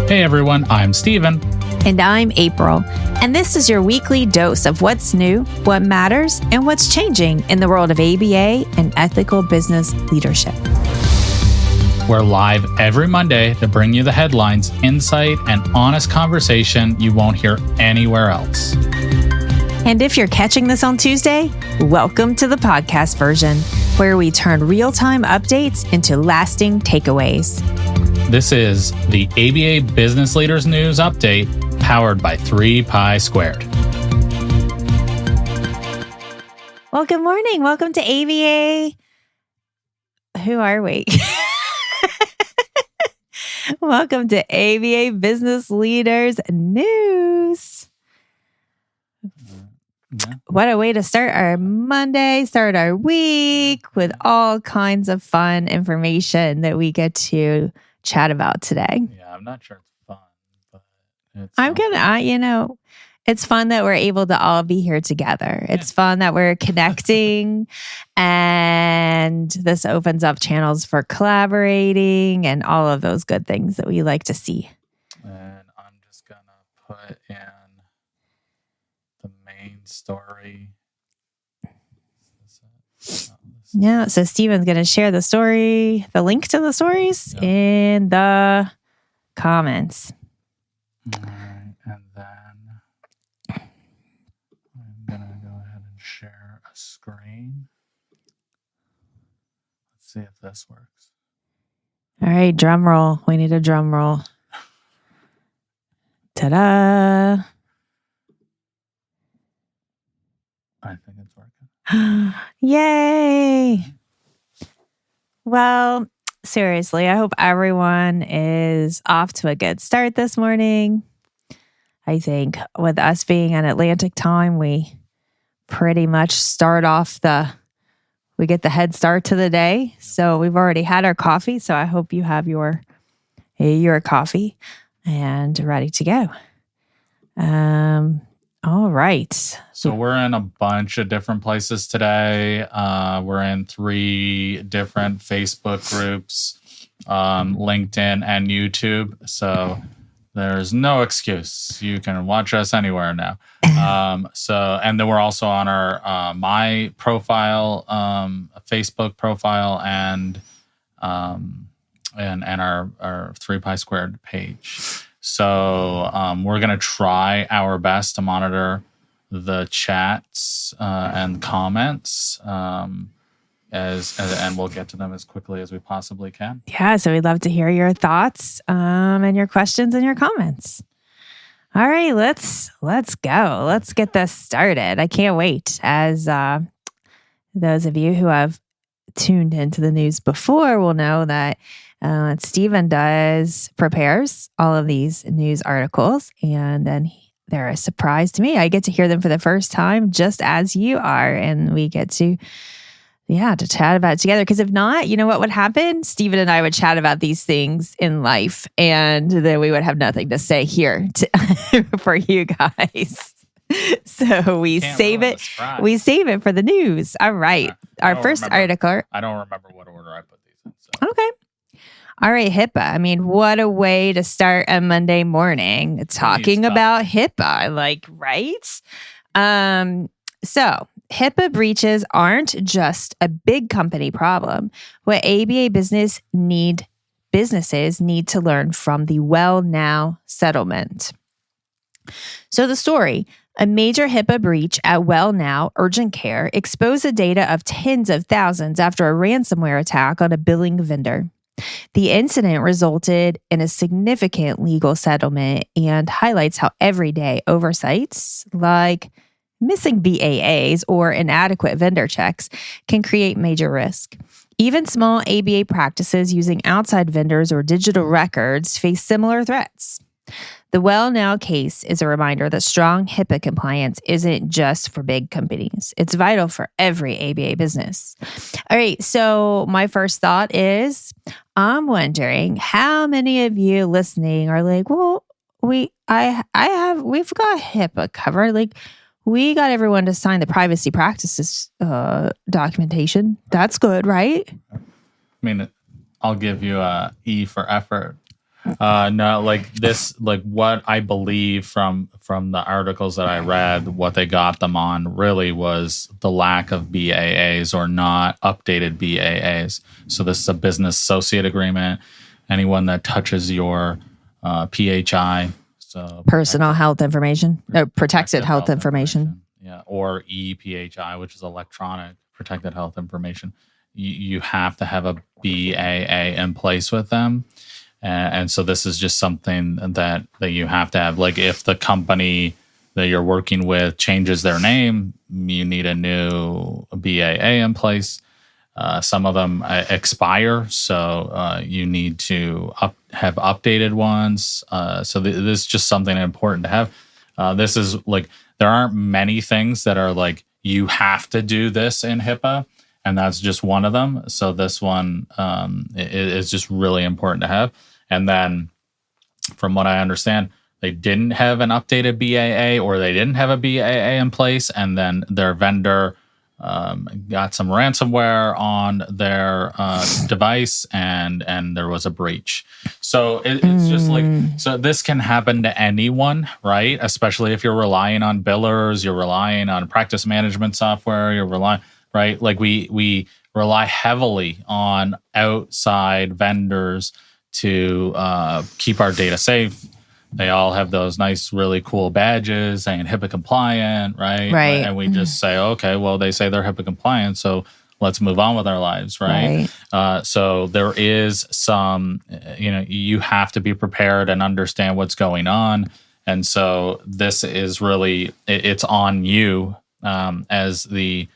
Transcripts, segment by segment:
Hey everyone, I'm Steven. And I'm April. And this is your weekly dose of what's new, what matters, and what's changing in the world of ABA and ethical business leadership. We're live every Monday to bring you the headlines, insight, and honest conversation you won't hear anywhere else. And if you're catching this on Tuesday, welcome to the podcast version, where we turn real-time updates into lasting takeaways. This is the ABA Business Leaders News Update, powered by 3Pi Squared. Well, good morning. Welcome to ABA. Who are we? Welcome to ABA Business Leaders News. Yeah. What a way to start our Monday, start our week with all kinds of fun information that we get to chat about today. Yeah, I'm not sure it's fun, but it's it's fun that we're able to all be here together. It's fun that we're connecting, and this opens up channels for collaborating and all of those good things that we like to see. And I'm just going to put in the main story. Yeah, so Steven's going to share the story, the link to the stories in the comments. All right, and then I'm going to go ahead and share a screen. Let's see if this works. All right, drum roll. We need a drum roll. Ta-da! I think it's working. Yay! Well, seriously, I hope everyone is off to a good start this morning. I think with us being in Atlantic time, we pretty much we get the head start to the day. So we've already had our coffee. So I hope you have your coffee and ready to go. All right. So we're in a bunch of different places today. We're in 3 different Facebook groups, LinkedIn and YouTube. So there's no excuse. You can watch us anywhere now. And then we're also on our my profile, Facebook profile, and our 3Pi Squared page. So we're going to try our best to monitor the chats and comments and we'll get to them as quickly as we possibly can. Yeah, so we'd love to hear your thoughts and your questions and your comments. All right, let's go. Let's get this started. I can't wait. As those of you who have tuned into the news before will know that Steven prepares all of these news articles, and then they're a surprise to me. I get to hear them for the first time, just as you are, and we get to chat about it together. Because if not, you know what would happen? Steven and I would chat about these things in life, and then we would have nothing to say here for you guys. So we save it. We save it for the news. All right, our first article. I don't remember what order I put these in. So. Okay. All right, HIPAA. I mean, what a way to start a Monday morning talking about HIPAA, right? So HIPAA breaches aren't just a big company problem. What ABA businesses need to learn from the Well Now settlement. So the story, a major HIPAA breach at Well Now Urgent Care exposed the data of tens of thousands after a ransomware attack on a billing vendor. The incident resulted in a significant legal settlement and highlights how everyday oversights like missing BAAs or inadequate vendor checks can create major risk. Even small ABA practices using outside vendors or digital records face similar threats. The Well Now case is a reminder that strong HIPAA compliance isn't just for big companies. It's vital for every ABA business. All right, so my first thought is, I'm wondering how many of you listening are like, well, we've got HIPAA covered. Like, we got everyone to sign the privacy practices documentation. That's good, right? I mean, I'll give you a E for effort. No, like this, like what I believe from the articles that I read, what they got them on really was the lack of BAAs or not updated BAAs. So this is a business associate agreement. Anyone that touches your PHI, so Personal health information, or protected health information. Yeah, or EPHI, which is electronic protected health information. You have to have a BAA in place with them. And so this is just something that you have to have. Like if the company that you're working with changes their name, you need a new BAA in place. Some of them expire, so you need to have updated ones. So this is just something important to have. This is like, there aren't many things that are like, you have to do this in HIPAA, and that's just one of them. So this one is just really important to have. And then from what I understand, they didn't have an updated BAA, or they didn't have a BAA in place, and then their vendor got some ransomware on their device, and there was a breach. So it's just like, so this can happen to anyone, right? Especially if you're relying on billers, you're relying on practice management software, you're relying, right? Like we rely heavily on outside vendors to keep our data safe. They all have those nice, really cool badges saying HIPAA compliant, right? Right. And we just say, okay, well, they say they're HIPAA compliant, so let's move on with our lives, right? So there is some, you have to be prepared and understand what's going on. And so this is really, it's on you as the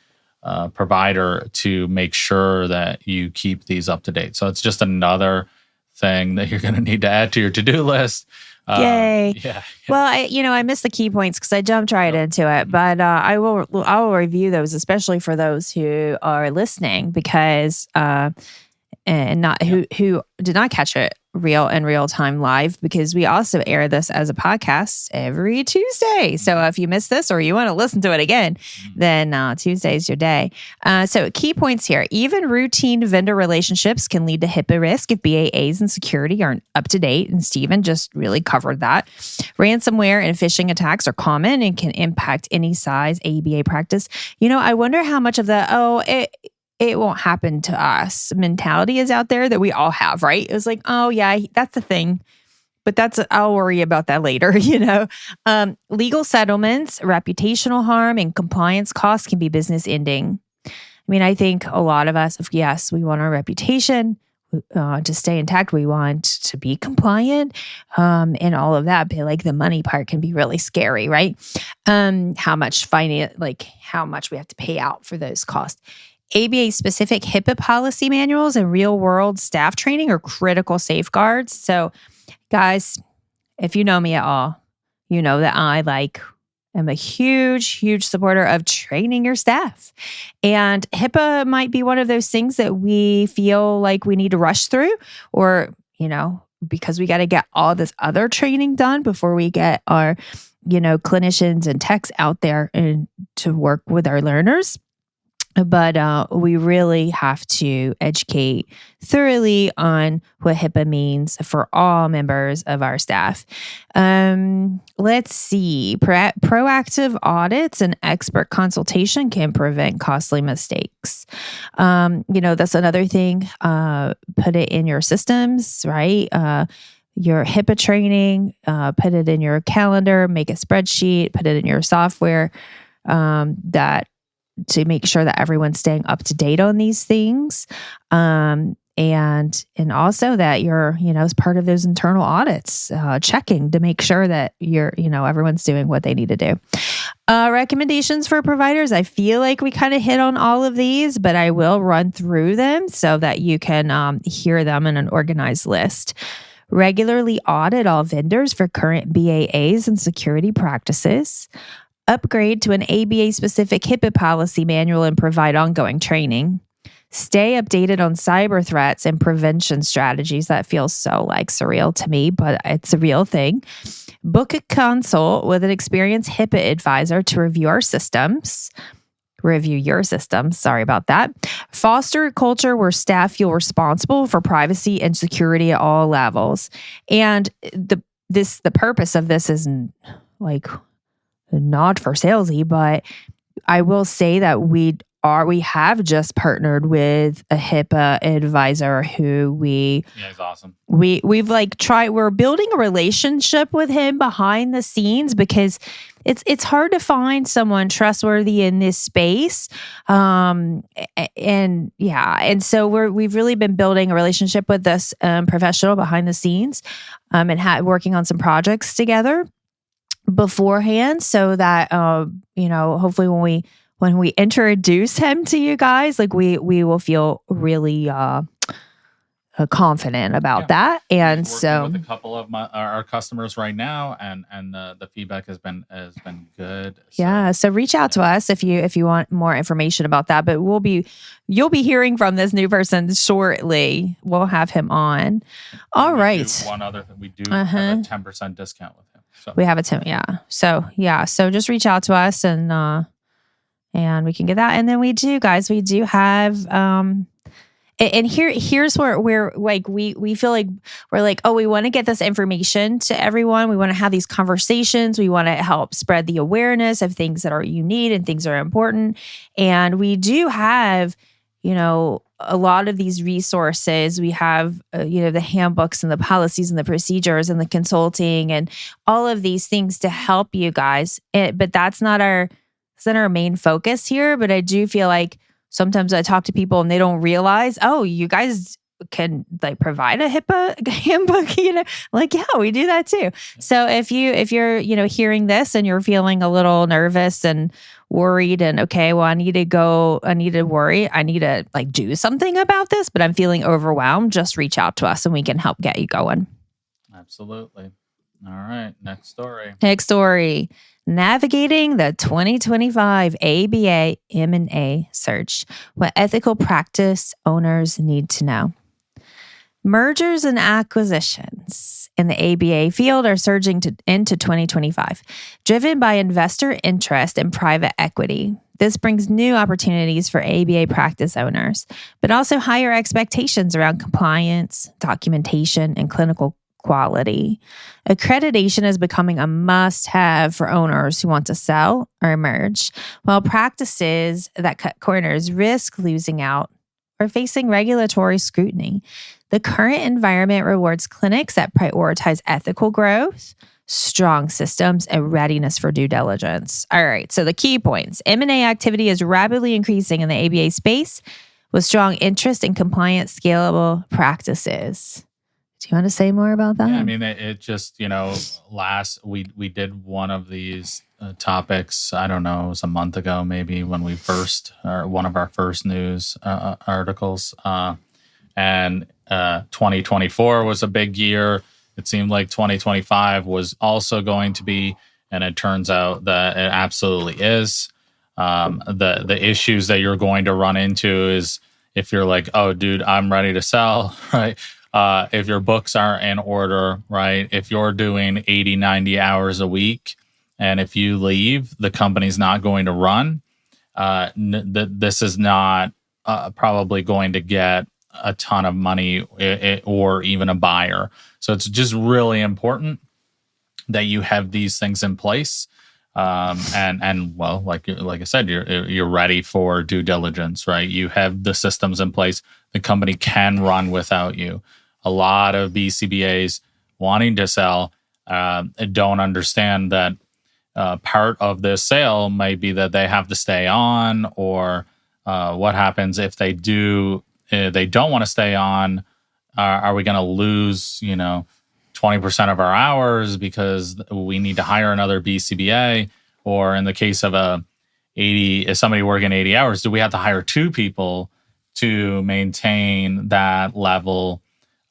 provider to make sure that you keep these up to date. So it's just another thing that you're going to need to add to your to-do list. Yay. Yeah. Well, I missed the key points because I jumped right into it, but I will review those, especially for those who are listening, because and not who did not catch it real time live, because we also air this as a podcast every Tuesday. So if you missed this or you want to listen to it again, then Tuesday is your day. So key points here: even routine vendor relationships can lead to HIPAA risk if BAAs and security aren't up to date. And Stephen just really covered that. Ransomware and phishing attacks are common and can impact any size ABA practice. I wonder how much of the it won't happen to us mentality is out there that we all have, right? It's like, oh yeah, that's the thing, but I'll worry about that later, Legal settlements, reputational harm, and compliance costs can be business ending. I mean, I think a lot of us, yes, we want our reputation to stay intact. We want to be compliant and all of that, but like the money part can be really scary, right? How much how much we have to pay out for those costs. ABA-specific HIPAA policy manuals and real-world staff training are critical safeguards. So, guys, if you know me at all, you know that I am a huge supporter of training your staff. And HIPAA might be one of those things that we feel like we need to rush through, or, because we got to get all this other training done before we get our, clinicians and techs out there and to work with our learners. But we really have to educate thoroughly on what HIPAA means for all members of our staff. Let's see. Proactive audits and expert consultation can prevent costly mistakes. That's another thing. Put it in your systems, right? Your HIPAA training, put it in your calendar, make a spreadsheet, put it in your software to make sure that everyone's staying up to date on these things. And also that you're, as part of those internal audits, checking to make sure that everyone's doing what they need to do. Recommendations for providers. I feel like we kind of hit on all of these, but I will run through them so that you can hear them in an organized list. Regularly audit all vendors for current BAAs and security practices. Upgrade to an ABA-specific HIPAA policy manual and provide ongoing training. Stay updated on cyber threats and prevention strategies. That feels so surreal to me, but it's a real thing. Book a consult with an experienced HIPAA advisor to review our systems. review your system. Sorry about that. Foster a culture where staff feel responsible for privacy and security at all levels. And the purpose of this is like not for salesy, but I will say that we have just partnered with a HIPAA advisor who he's awesome. We've like tried, we're building a relationship with him behind the scenes because it's hard to find someone trustworthy in this space. And so we've really been building a relationship with this professional behind the scenes and working on some projects together beforehand so that hopefully when we introduce him to you guys, like we will feel really confident about that. And so with a couple of our customers right now, and the feedback has been good. So reach out to us if you want more information about that. But you'll be hearing from this new person shortly. We'll have him on. All right. One other thing, we do have a 10% discount with him. So we have a 10, So just reach out to us and we can get that. And then we do have and here's where we're like we feel like we're like, oh, we want to get this information to everyone. We want to have these conversations. We want to help spread the awareness of things that are unique and things that are important. And we do have, a lot of these resources. We have, the handbooks and the policies and the procedures and the consulting and all of these things to help you guys. But that's not our main focus here. But I do feel like sometimes I talk to people and they don't realize, oh, you guys can like provide a HIPAA handbook, like, yeah, we do that too. So if you're, hearing this and you're feeling a little nervous and worried and okay, well, I need to worry, I need to like do something about this, but I'm feeling overwhelmed, just reach out to us and we can help get you going. Absolutely. All right. Next story. Navigating the 2025 ABA M&A search. What ethical practice owners need to know. Mergers and acquisitions in the ABA field are surging into 2025, driven by investor interest in private equity. This brings new opportunities for ABA practice owners, but also higher expectations around compliance, documentation, and clinical quality. Accreditation is becoming a must-have for owners who want to sell or merge, while practices that cut corners risk losing out or facing regulatory scrutiny. The current environment rewards clinics that prioritize ethical growth, strong systems, and readiness for due diligence. All right, so the key points. M&A activity is rapidly increasing in the ABA space with strong interest in compliant, scalable practices. Do you want to say more about that? Yeah, I mean, it just, we did one of these topics, I don't know, it was a month ago, maybe when we one of our first news articles. And 2024 was a big year. It seemed like 2025 was also going to be, and it turns out that it absolutely is. The issues that you're going to run into is if you're like, oh, dude, I'm ready to sell, right? If your books aren't in order, right? If you're doing 80, 90 hours a week, and if you leave, the company's not going to run. This is not probably going to get a ton of money or even a buyer. So it's just really important that you have these things in place. And well, like I said, you're ready for due diligence, right? You have the systems in place. The company can run without you. A lot of BCBAs wanting to sell don't understand that part of this sale might be that they have to stay on, or what happens if they don't want to stay on. Are we going to lose 20% of our hours because we need to hire another BCBA? Or in the case of if somebody working 80 hours, do we have to hire 2 people to maintain that level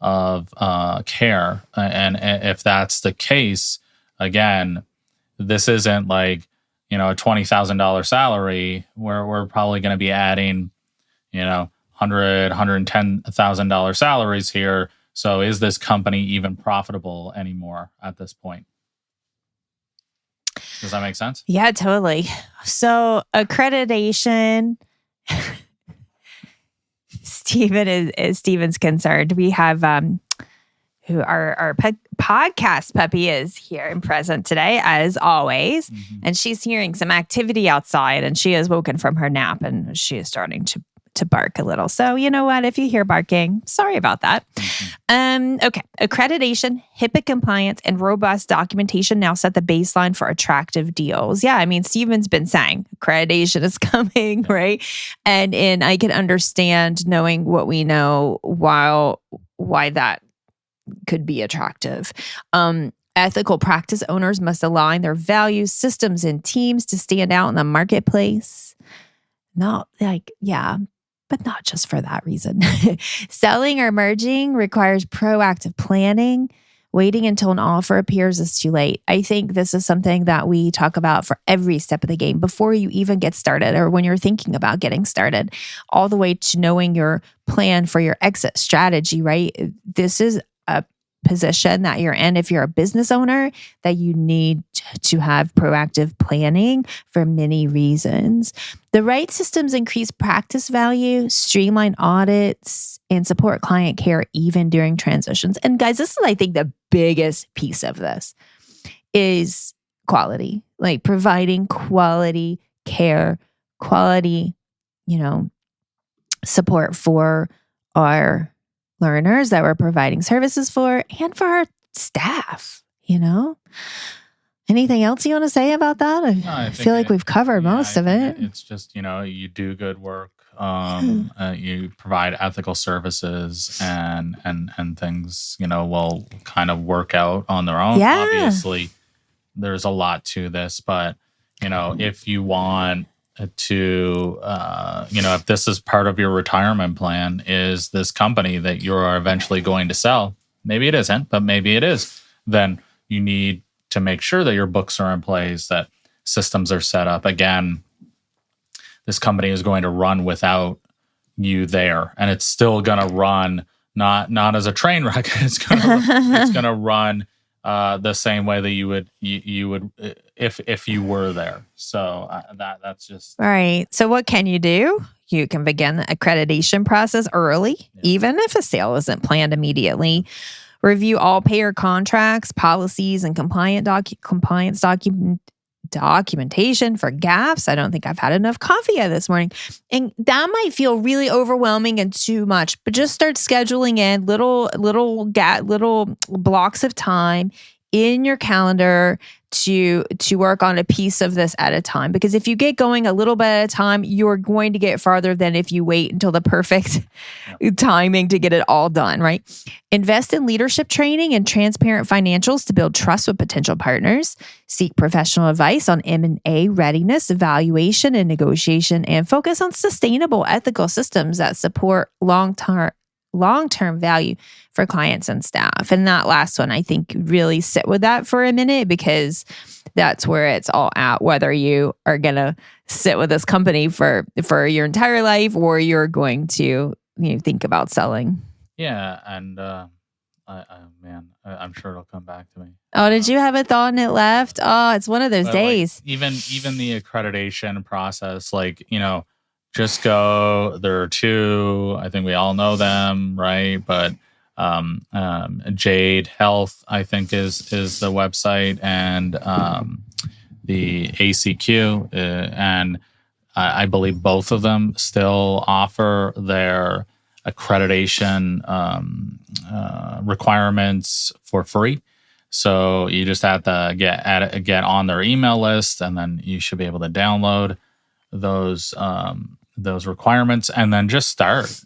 of care? And if that's the case, again, this isn't like a $20,000 salary where we're probably going to be adding $110,000 salaries here. So is this company even profitable anymore at this point? Does that make sense? Yeah, totally. So accreditation, Steven's concerned. We have who our podcast puppy is here and present today, as always. Mm-hmm. And she's hearing some activity outside, and she is woken from her nap, and she is starting to bark a little. So you know what? If you hear barking, sorry about that. Okay. Accreditation, HIPAA compliance, and robust documentation now set the baseline for attractive deals. Yeah, I mean, Steven's been saying accreditation is coming, right? And I can understand, knowing what we know, why that could be attractive. Ethical practice owners must align their values, systems, and teams to stand out in the marketplace. But not just for that reason. Selling or merging requires proactive planning. Waiting until an offer appears is too late. I think this is something that we talk about for every step of the game before you even get started, or when you're thinking about getting started, all the way to knowing your plan for your exit strategy, right? This is a position that you're in, if you're a business owner, that you need to have proactive planning for many reasons. The right systems increase practice value, streamline audits, and support client care even during transitions. And guys, this is, I think, the biggest piece of this is quality, like providing quality care, quality, support for our learners that we're providing services for, and for our staff. Anything else you want to say about that? I feel like we've covered most of it. It's just, you do good work. You provide ethical services, and things, will kind of work out on their own. Yeah. Obviously, there's a lot to this, but, if you want to, if this is part of your retirement plan, is this company that you're eventually going to sell, maybe it isn't, but maybe it is, then you need to make sure that your books are in place, that systems are set up. Again, this company is going to run without you there, and it's still going to run not as a train wreck. It's going to run the same way that you would if you were there. So that's just right. So what can you do? You can begin the accreditation process early, even if a sale isn't planned immediately. Review all payer contracts, policies, and compliance documentation for gaps. I don't think I've had enough coffee yet this morning. And that might feel really overwhelming and too much, but just start scheduling in little blocks of time in your calendar to work on a piece of this at a time. Because if you get going a little bit at a time, you're going to get farther than if you wait until the perfect timing to get it all done, right? Invest in leadership training and transparent financials to build trust with potential partners. Seek professional advice on M&A readiness, evaluation, and negotiation, and focus on sustainable, ethical systems that support long-term value for clients and staff. And that last one, I think, really sit with that for a minute, because that's where it's all at, whether you are going to sit with this company for your entire life, or you're going to think about selling. Yeah. And I'm sure it'll come back to me. Oh, did you have a thought and it left? Oh, it's one of those days. Like, even the accreditation process, just go. There are two. I think we all know them, right? But Jade Health, I think, is the website, and the ACQ, and I believe both of them still offer their accreditation requirements for free. So you just have to get on their email list, and then you should be able to download those requirements, and then just start.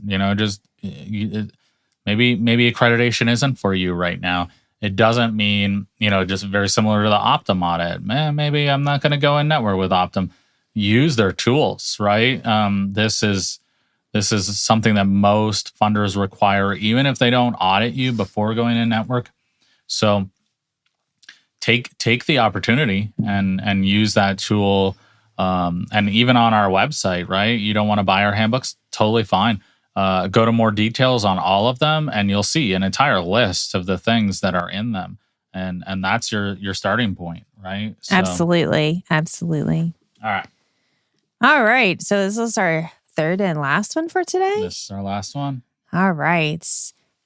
Maybe accreditation isn't for you right now. It doesn't mean, just very similar to the Optum audit. Maybe I'm not going to go in network with Optum. Use their tools, right? This is something that most funders require, even if they don't audit you before going in network. So take the opportunity and use that tool. And even on our website, right? You don't want to buy our handbooks? Totally fine. Go to more details on all of them, and you'll see an entire list of the things that are in them. and that's your starting point, right? So, Absolutely. All right. So this is our third and last one for today. This is our last one. All right.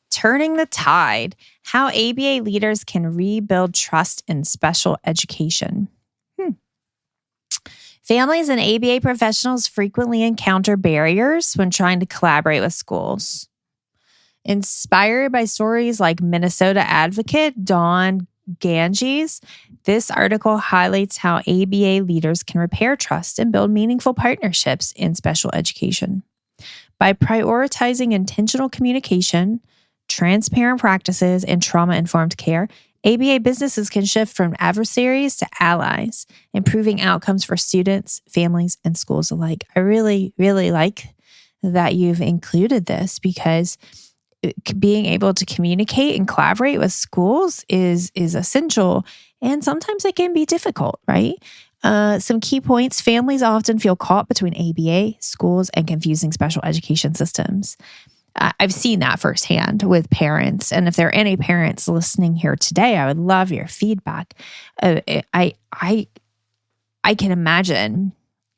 Turning the tide, how ABA leaders can rebuild trust in special education. Families and ABA professionals frequently encounter barriers when trying to collaborate with schools. Inspired by stories like Minnesota advocate Dawn Ganges, this article highlights how ABA leaders can repair trust and build meaningful partnerships in special education. By prioritizing intentional communication, transparent practices, and trauma-informed care, ABA businesses can shift from adversaries to allies, improving outcomes for students, families, and schools alike. I really, really like that you've included this, because being able to communicate and collaborate with schools is essential, and sometimes it can be difficult, right? Some key points: families often feel caught between ABA, schools, and confusing special education systems. I've seen that firsthand with parents. And if there are any parents listening here today, I would love your feedback. I can imagine,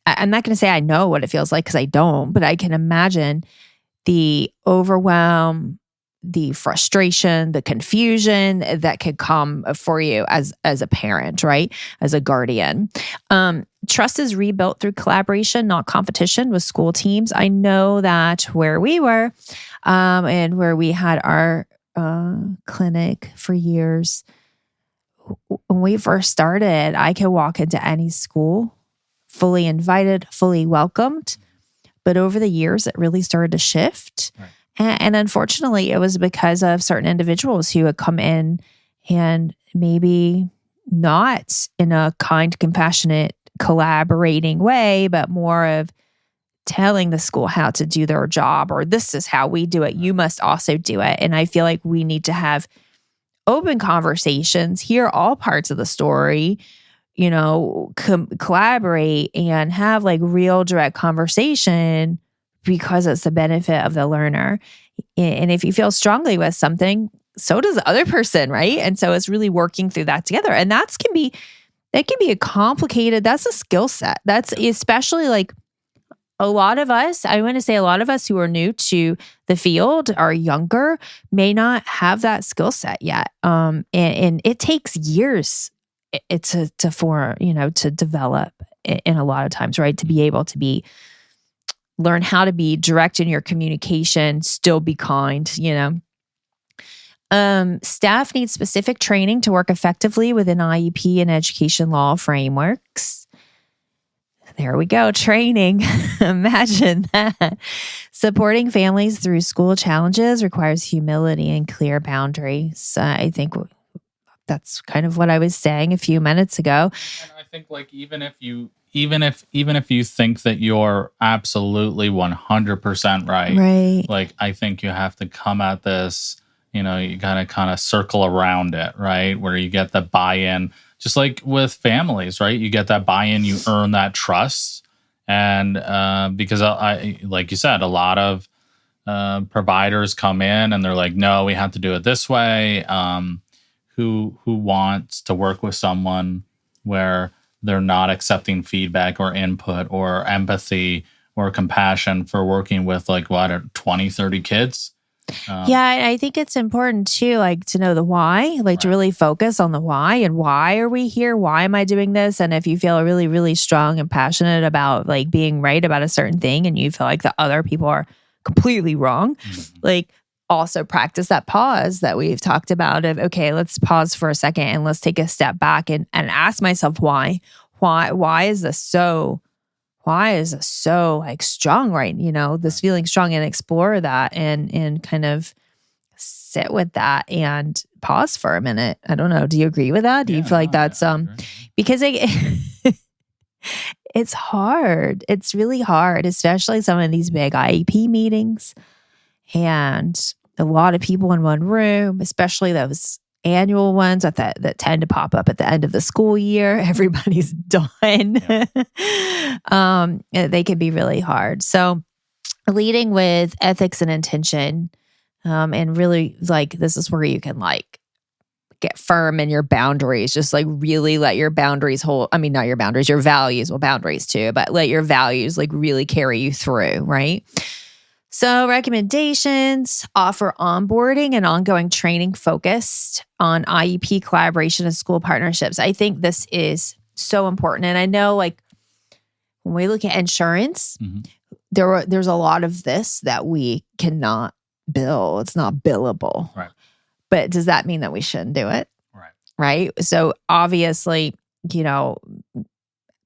I'm not going to say I know what it feels like, because I don't, but I can imagine the overwhelm, the frustration, the confusion that could come for you as a parent, right? As a guardian. Trust is rebuilt through collaboration, not competition with school teams. I know that where we were and where we had our clinic for years, when we first started, I could walk into any school fully invited, fully welcomed. But over the years, it really started to shift. Right. And unfortunately, it was because of certain individuals who had come in and maybe not in a kind, compassionate, collaborating way, but more of telling the school how to do their job, or this is how we do it. You must also do it. And I feel like we need to have open conversations, hear all parts of the story, collaborate and have like real direct conversation, because it's the benefit of the learner. And if you feel strongly with something, so does the other person, right? And so it's really working through that together. And that can be a complicated, that's a skill set. That's especially like a lot of us who are new to the field, are younger, may not have that skill set yet. And it takes years to develop in a lot of times, right? To be able to learn how to be direct in your communication, still be kind, Staff need specific training to work effectively within IEP and education law frameworks. There we go, training. Imagine that. Supporting families through school challenges requires humility and clear boundaries. I think that's kind of what I was saying a few minutes ago. And I think like even if you think that you're absolutely 100% right, like I think you have to come at this, you gotta kind of circle around it, right? Where you get the buy-in, just like with families, right? You get that buy-in, you earn that trust. And because I like you said, a lot of providers come in and they're like, no, we have to do it this way. Who wants to work with someone where they're not accepting feedback or input or empathy or compassion for working with 20, 30 kids? I think it's important too, to know the why, to really focus on the why, and why are we here? Why am I doing this? And if you feel really, really strong and passionate about being right about a certain thing, and you feel like the other people are completely wrong, also practice that pause that we've talked about of, okay, let's pause for a second and let's take a step back and ask myself why is this so strong, right? This feeling strong, and explore that and kind of sit with that and pause for a minute. I don't know. Do you agree with that? Do you feel like that's because it's hard. It's really hard, especially some of these big IEP meetings and a lot of people in one room, especially those annual ones that tend to pop up at the end of the school year. Everybody's done. They can be really hard. So leading with ethics and intention, and really this is where you can get firm in your boundaries. Just like really let your boundaries not your boundaries, your values, well, boundaries too, but let your values like really carry you through, right? So recommendations: offer onboarding and ongoing training focused on IEP collaboration and school partnerships. I think this is so important. And I know like when we look at insurance, there's a lot of this that we cannot bill. It's not billable. Right. But does that mean that we shouldn't do it? Right. Right. So obviously,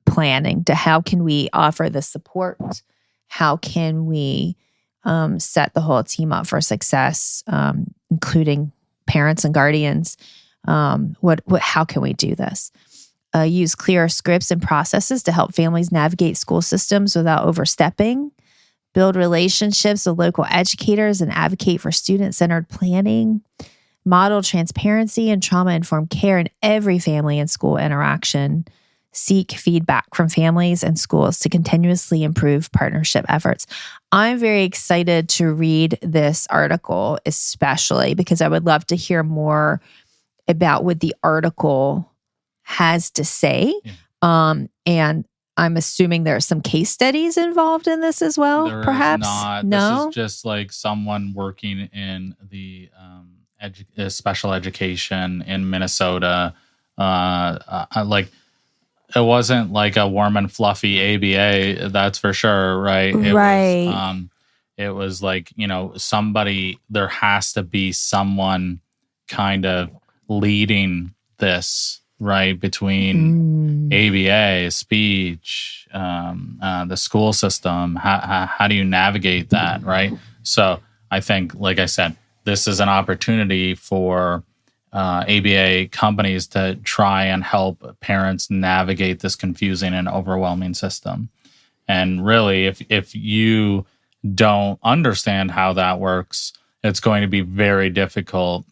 planning to how can we offer the support? How can we set the whole team up for success, including parents and guardians? How can we do this? Use clear scripts and processes to help families navigate school systems without overstepping. Build relationships with local educators and advocate for student-centered planning. Model transparency and trauma-informed care in every family and school interaction. Seek feedback from families and schools to continuously improve partnership efforts. I'm very excited to read this article, especially because I would love to hear more about what the article has to say. And I'm assuming there are some case studies involved in this as well, there perhaps? Is not. No? This is just like someone working in the special education in Minnesota. Like, it wasn't like a warm and fluffy ABA, that's for sure, right? It was like, somebody, there has to be someone kind of leading this, right? Between ABA, speech, the school system. How do you navigate that, right? So I think, like I said, this is an opportunity for ABA companies to try and help parents navigate this confusing and overwhelming system. And really, if you don't understand how that works, it's going to be very difficult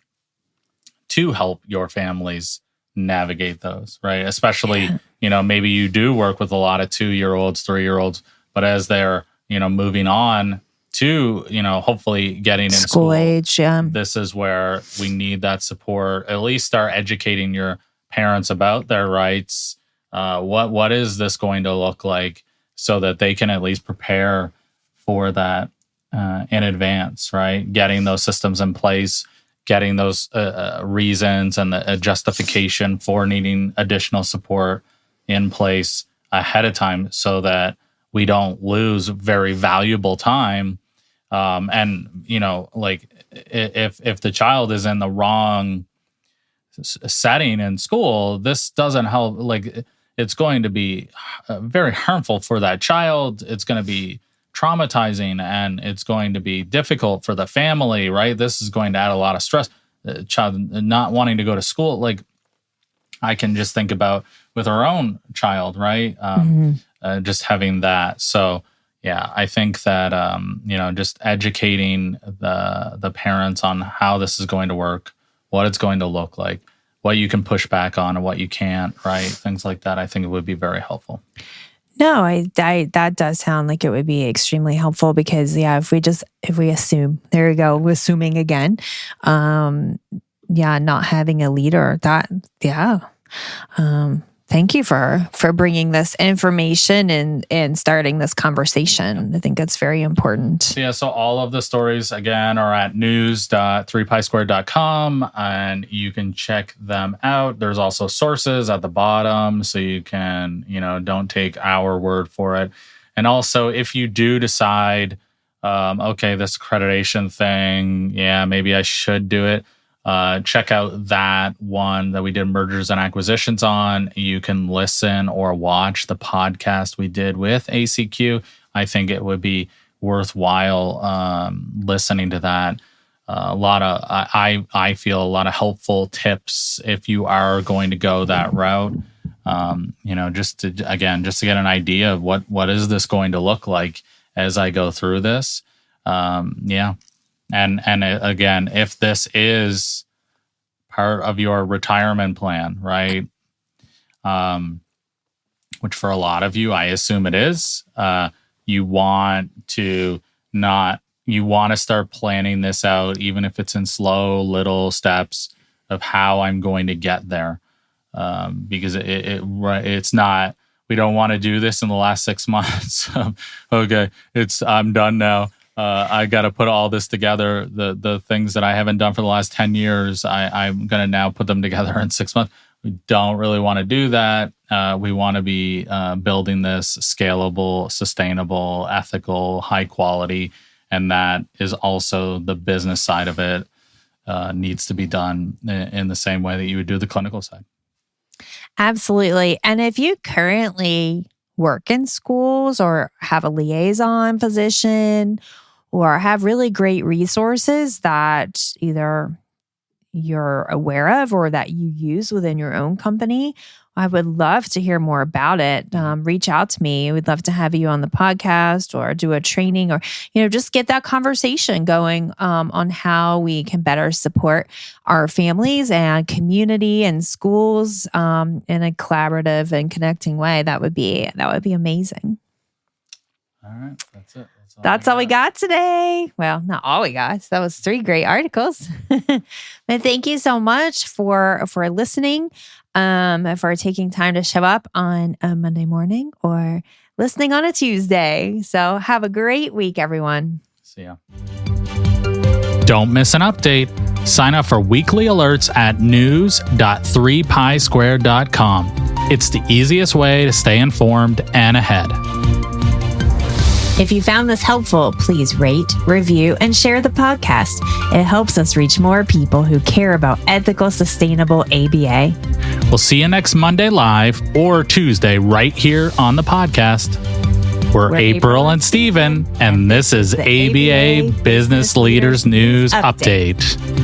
to help your families navigate those, right? Especially, maybe you do work with a lot of 2-year-olds, 3-year-olds, but as they're, moving on to, hopefully getting in school age, this is where we need that support. At least start educating your parents about their rights. What is this going to look like, so that they can at least prepare for that in advance, right? Getting those systems in place, getting those reasons and the justification for needing additional support in place ahead of time, so that we don't lose very valuable time. And like if the child is in the wrong setting in school, this doesn't help. Like, it's going to be very harmful for that child. It's going to be traumatizing, and it's going to be difficult for the family, right? This is going to add a lot of stress. The child not wanting to go to school, like I can just think about with our own child, right? Just having that. So yeah, I think that just educating the parents on how this is going to work, what it's going to look like, what you can push back on and what you can't, right? Things like that. I think it would be very helpful. No, that does sound like it would be extremely helpful, because if we assume, there you go, we're assuming again, not having a leader, thank you for bringing this information and starting this conversation. I think that's very important. So all of the stories, again, are at news.3pisquared.com, and you can check them out. There's also sources at the bottom, so you can, don't take our word for it. And also, if you do decide, okay, this accreditation thing, maybe I should do it, check out that one that we did mergers and acquisitions on. You can listen or watch the podcast we did with ACQ. I think it would be worthwhile listening to that. I feel a lot of helpful tips if you are going to go that route. Just to get an idea of what is this going to look like as I go through this. And again, if this is part of your retirement plan, right? Which for a lot of you, I assume it is. You want to start planning this out, even if it's in slow little steps. of how I'm going to get there. Because it's not, we don't want to do this in the last 6 months. Okay, I'm done now. I got to put all this together. The things that I haven't done for the last 10 years, I'm going to now put them together in 6 months. We don't really want to do that. We want to be building this scalable, sustainable, ethical, high quality. And that is also the business side of it needs to be done in the same way that you would do the clinical side. Absolutely. And if you currently work in schools or have a liaison position or have really great resources that either you're aware of or that you use within your own company, I would love to hear more about it. Reach out to me. We'd love to have you on the podcast or do a training or, just get that conversation going on how we can better support our families and community and schools in a collaborative and connecting way. That would be amazing. All right. That's it. That's all we got today. Well, not all we got. That was 3 great articles. But thank you so much for listening, for taking time to show up on a Monday morning or listening on a Tuesday. So have a great week, everyone. See ya. Don't miss an update. Sign up for weekly alerts at news.3pisquared.com. It's the easiest way to stay informed and ahead. If you found this helpful, please rate, review, and share the podcast. It helps us reach more people who care about ethical, sustainable ABA. We'll see you next Monday live or Tuesday right here on the podcast. We're April and Steven, and this is ABA Business Leaders News Update.